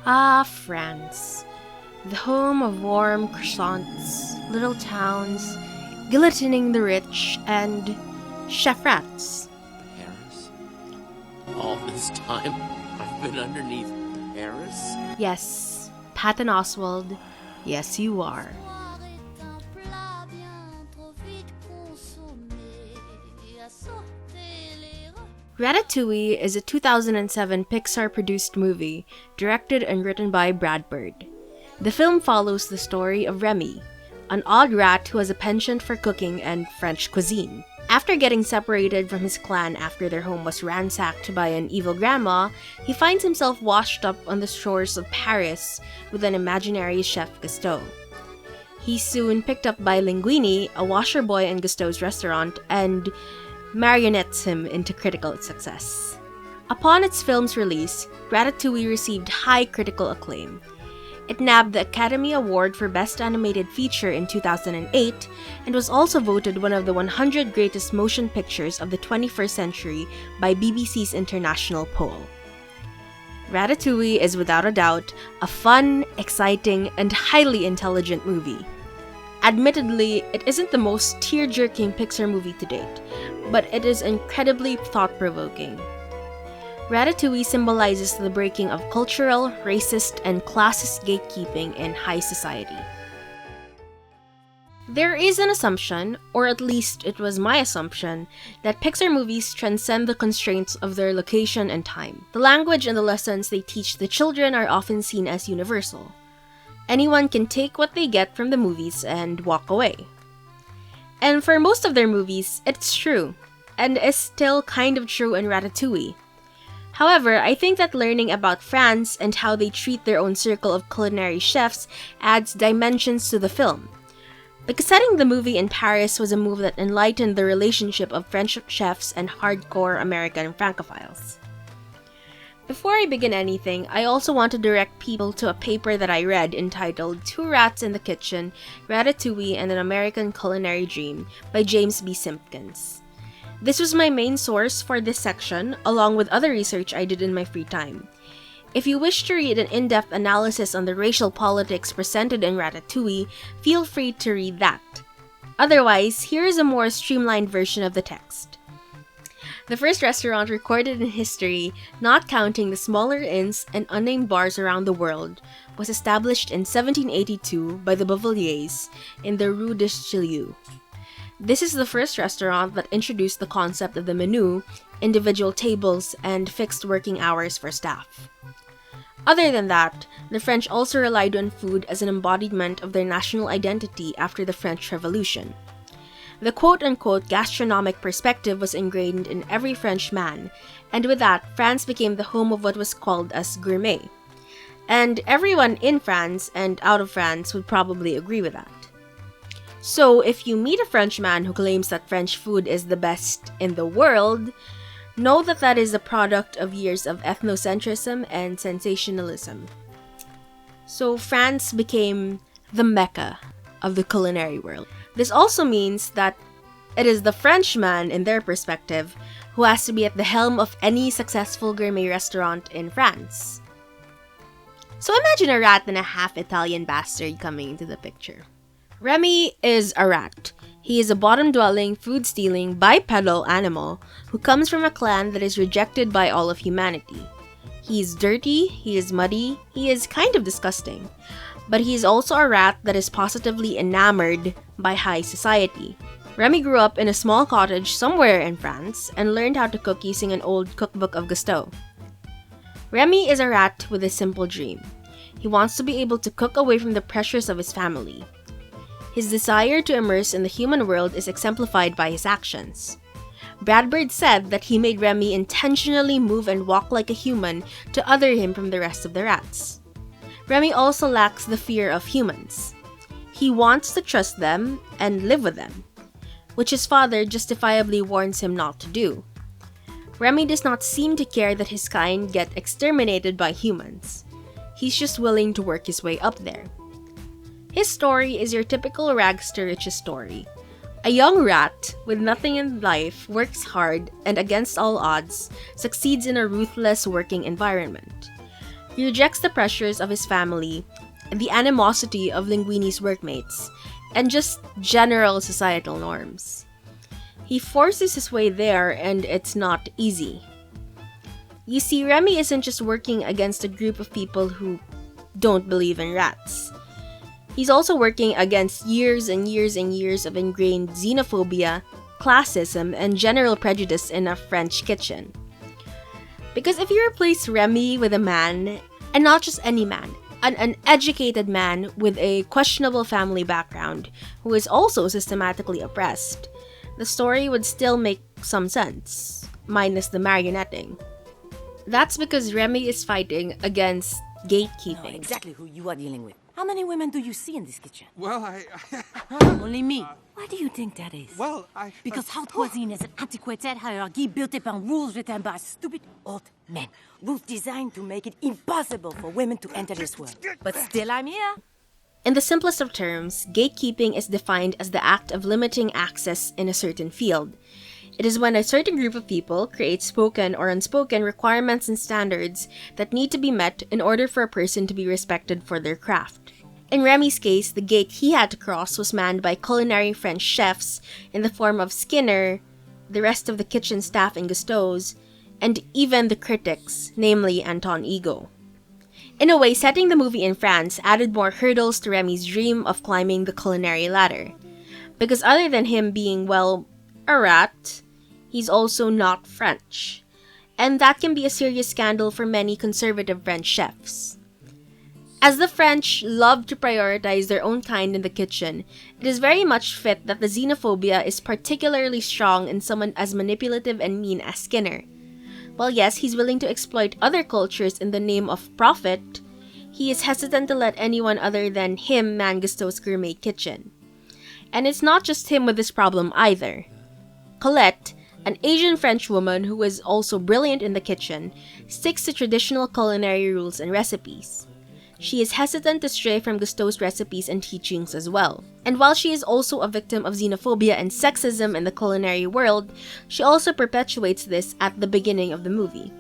Ah, France, the home of warm croissants, little towns, guillotining the rich, and chef rats. Paris? All this time, I've been underneath Paris? Yes, Patton Oswalt, yes you are. Ratatouille is a 2007 Pixar-produced movie, directed and written by Brad Bird. The film follows the story of Remy, an odd rat who has a penchant for cooking and French cuisine. After getting separated from his clan after their home was ransacked by an evil grandma, he finds himself washed up on the shores of Paris with an imaginary chef Gusteau. He's soon picked up by Linguini, a washer boy in Gusteau's restaurant, and marionettes him into critical success. Upon its film's release, Ratatouille received high critical acclaim. It nabbed the Academy Award for Best Animated Feature in 2008 and was also voted one of the 100 greatest motion pictures of the 21st century by BBC's international poll. Ratatouille is without a doubt a fun, exciting, and highly intelligent movie. Admittedly, it isn't the most tear-jerking Pixar movie to date, but it is incredibly thought-provoking. Ratatouille symbolizes the breaking of cultural, racist, and classist gatekeeping in high society. There is an assumption, or at least it was my assumption, that Pixar movies transcend the constraints of their location and time. The language and the lessons they teach the children are often seen as universal. Anyone can take what they get from the movies and walk away. And for most of their movies, it's true, and is still kind of true in Ratatouille. However, I think that learning about France and how they treat their own circle of culinary chefs adds dimensions to the film. Because setting the movie in Paris was a move that enlightened the relationship of French chefs and hardcore American Francophiles. Before I begin anything, I also want to direct people to a paper that I read entitled Two Rats in the Kitchen, Ratatouille and an American Culinary Dream by James B. Simpkins. This was my main source for this section, along with other research I did in my free time. If you wish to read an in-depth analysis on the racial politics presented in Ratatouille, feel free to read that. Otherwise, here is a more streamlined version of the text. The first restaurant recorded in history, not counting the smaller inns and unnamed bars around the world, was established in 1782 by the Bouvilliers in the Rue de Richelieu. This is the first restaurant that introduced the concept of the menu, individual tables, and fixed working hours for staff. Other than that, the French also relied on food as an embodiment of their national identity after the French Revolution. The quote-unquote gastronomic perspective was ingrained in every French man, and with that, France became the home of what was called as gourmet. And everyone in France and out of France would probably agree with that. So, if you meet a Frenchman who claims that French food is the best in the world, know that that is a product of years of ethnocentrism and sensationalism. So, France became the Mecca of the culinary world. This also means that it is the Frenchman, in their perspective, who has to be at the helm of any successful gourmet restaurant in France. So imagine a rat and a half-Italian bastard coming into the picture. Remy is a rat. He is a bottom-dwelling, food-stealing, bipedal animal who comes from a clan that is rejected by all of humanity. He is dirty, he is muddy, he is kind of disgusting. But he is also a rat that is positively enamored by high society. Remy grew up in a small cottage somewhere in France and learned how to cook using an old cookbook of Gusteau. Remy is a rat with a simple dream. He wants to be able to cook away from the pressures of his family. His desire to immerse in the human world is exemplified by his actions. Brad Bird said that he made Remy intentionally move and walk like a human to other him from the rest of the rats. Remy also lacks the fear of humans. He wants to trust them and live with them, which his father justifiably warns him not to do. Remy does not seem to care that his kind get exterminated by humans. He's just willing to work his way up there. His story is your typical rags to riches story. A young rat with nothing in life works hard and against all odds succeeds in a ruthless working environment. He rejects the pressures of his family, and the animosity of Linguini's workmates, and just general societal norms. He forces his way there, and it's not easy. You see, Remy isn't just working against a group of people who don't believe in rats. He's also working against years and years and years of ingrained xenophobia, classism, and general prejudice in a French kitchen. Because if you replace Remy with a man, and not just any man, an educated man with a questionable family background who is also systematically oppressed, the story would still make some sense, minus the marionetting. That's because Remy is fighting against gatekeeping. Know exactly who you are dealing with. How many women do you see in this kitchen? Well, Huh? Only me. Why do you think that is? well, Because haute cuisine is an antiquated hierarchy built upon rules written by stupid old men. Rules designed to make it impossible for women to enter this world. But still, I'm here. In the simplest of terms, gatekeeping is defined as the act of limiting access in a certain field. It is when a certain group of people create spoken or unspoken requirements and standards that need to be met in order for a person to be respected for their craft. In Remy's case, the gate he had to cross was manned by culinary French chefs in the form of Skinner, the rest of the kitchen staff in Gusteau's, and even the critics, namely Anton Ego. In a way, setting the movie in France added more hurdles to Remy's dream of climbing the culinary ladder. Because other than him being, well, a rat, he's also not French. And that can be a serious scandal for many conservative French chefs. As the French love to prioritize their own kind in the kitchen, it is very much fit that the xenophobia is particularly strong in someone as manipulative and mean as Skinner. While yes, he's willing to exploit other cultures in the name of profit, he is hesitant to let anyone other than him man Gusteau's gourmet kitchen. And it's not just him with this problem either. Colette, an Asian French woman who is also brilliant in the kitchen, sticks to traditional culinary rules and recipes. She is hesitant to stray from Gusteau's recipes and teachings as well. And while she is also a victim of xenophobia and sexism in the culinary world, she also perpetuates this at the beginning of the movie.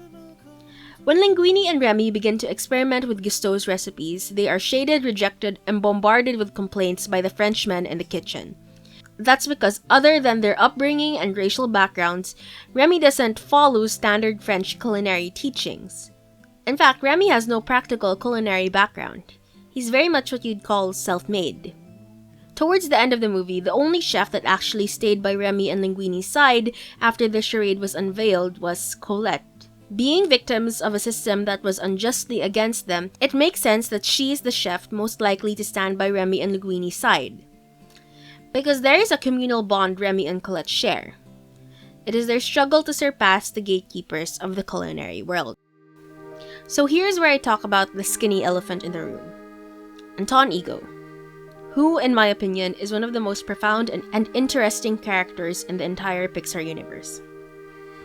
When Linguini and Remy begin to experiment with Gusteau's recipes, they are shaded, rejected, and bombarded with complaints by the Frenchmen in the kitchen. That's because other than their upbringing and racial backgrounds, Remy doesn't follow standard French culinary teachings. In fact, Remy has no practical culinary background. He's very much what you'd call self-made. Towards the end of the movie, the only chef that actually stayed by Remy and Linguini's side after the charade was unveiled was Colette. Being victims of a system that was unjustly against them, it makes sense that she is the chef most likely to stand by Remy and Linguini's side. Because there is a communal bond Remy and Colette share. It is their struggle to surpass the gatekeepers of the culinary world. So here's where I talk about the skinny elephant in the room. Anton Ego, who, in my opinion, is one of the most profound and interesting characters in the entire Pixar universe.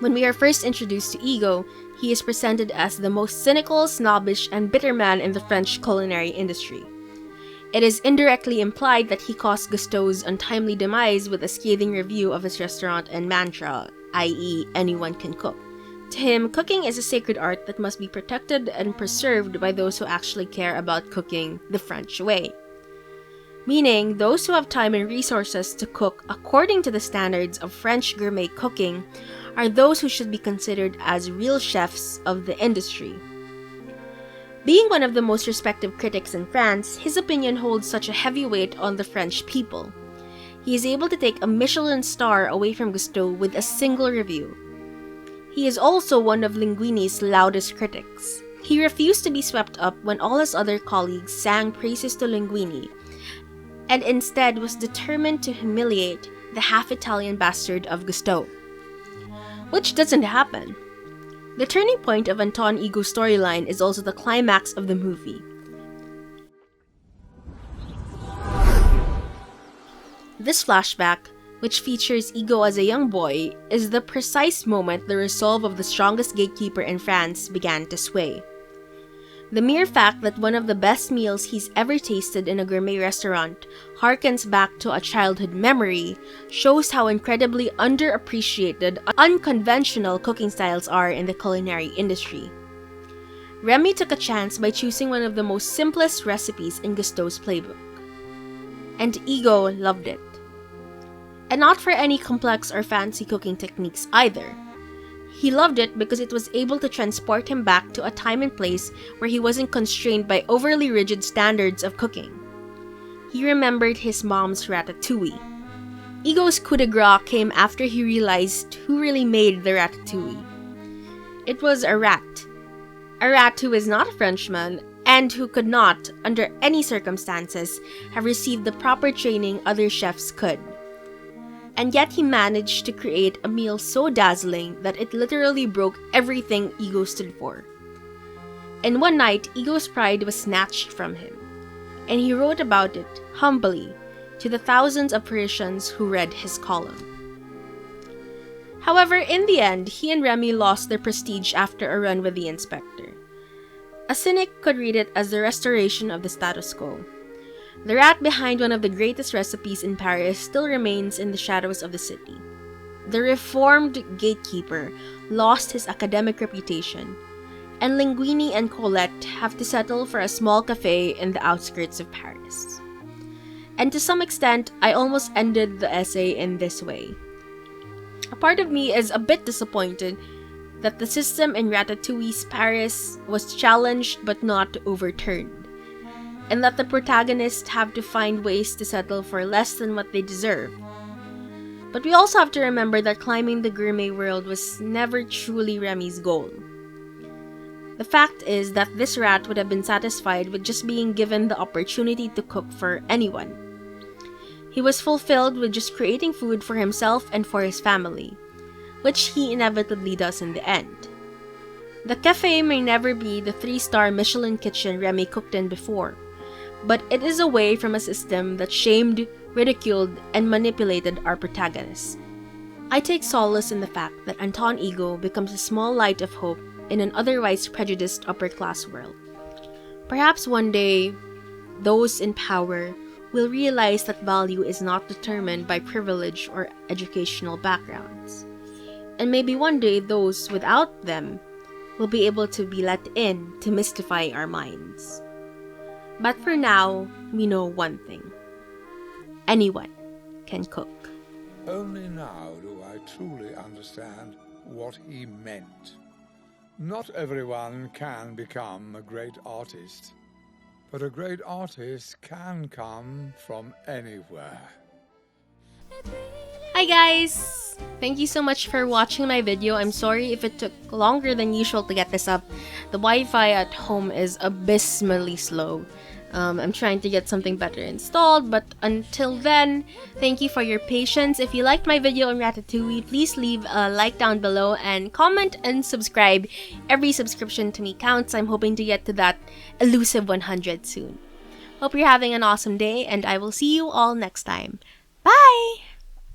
When we are first introduced to Ego, he is presented as the most cynical, snobbish, and bitter man in the French culinary industry. It is indirectly implied that he caused Gusteau's untimely demise with a scathing review of his restaurant and mantra, i.e., anyone can cook. To him, cooking is a sacred art that must be protected and preserved by those who actually care about cooking the French way. Meaning, those who have time and resources to cook according to the standards of French gourmet cooking are those who should be considered as real chefs of the industry. Being one of the most respected critics in France, his opinion holds such a heavy weight on the French people. He is able to take a Michelin star away from Gusteau with a single review. He is also one of Linguini's loudest critics. He refused to be swept up when all his other colleagues sang praises to Linguini, and instead was determined to humiliate the half-Italian bastard of Gusteau. Which doesn't happen. The turning point of Anton Ego's storyline is also the climax of the movie. This flashback, which features Ego as a young boy, is the precise moment the resolve of the strongest gatekeeper in France began to sway. The mere fact that one of the best meals he's ever tasted in a gourmet restaurant harkens back to a childhood memory shows how incredibly underappreciated unconventional cooking styles are in the culinary industry. Remy took a chance by choosing one of the most simplest recipes in Gusteau's playbook. And Ego loved it. And not for any complex or fancy cooking techniques either. He loved it because it was able to transport him back to a time and place where he wasn't constrained by overly rigid standards of cooking. He remembered his mom's ratatouille. Ego's coup de grace came after he realized who really made the ratatouille. It was a rat. A rat who is not a Frenchman and who could not, under any circumstances, have received the proper training other chefs could. And yet he managed to create a meal so dazzling that it literally broke everything Ego stood for. And one night, Ego's pride was snatched from him, and he wrote about it, humbly, to the thousands of Parisians who read his column. However, in the end, he and Remy lost their prestige after a run with the inspector. A cynic could read it as the restoration of the status quo. The rat behind one of the greatest recipes in Paris still remains in the shadows of the city. The reformed gatekeeper lost his academic reputation, and Linguini and Colette have to settle for a small cafe in the outskirts of Paris. And to some extent, I almost ended the essay in this way. A part of me is a bit disappointed that the system in Ratatouille's Paris was challenged but not overturned, and that the protagonists have to find ways to settle for less than what they deserve. But we also have to remember that climbing the gourmet world was never truly Remy's goal. The fact is that this rat would have been satisfied with just being given the opportunity to cook for anyone. He was fulfilled with just creating food for himself and for his family, which he inevitably does in the end. The cafe may never be the 3-star Michelin kitchen Remy cooked in before, but it is away from a system that shamed, ridiculed, and manipulated our protagonists. I take solace in the fact that Anton Ego becomes a small light of hope in an otherwise prejudiced upper-class world. Perhaps one day, those in power will realize that value is not determined by privilege or educational backgrounds. And maybe one day those without them will be able to be let in to mystify our minds. But for now, we know one thing. Anyone can cook. Only now do I truly understand what he meant. Not everyone can become a great artist. But a great artist can come from anywhere. Hi guys! Thank you so much for watching my video. I'm sorry if it took longer than usual to get this up. The Wi-Fi at home is abysmally slow. I'm trying to get something better installed, but until then, thank you for your patience. If you liked my video on Ratatouille, please leave a like down below and comment and subscribe. Every subscription to me counts. I'm hoping to get to that elusive 100 soon. Hope you're having an awesome day, and I will see you all next time. Bye!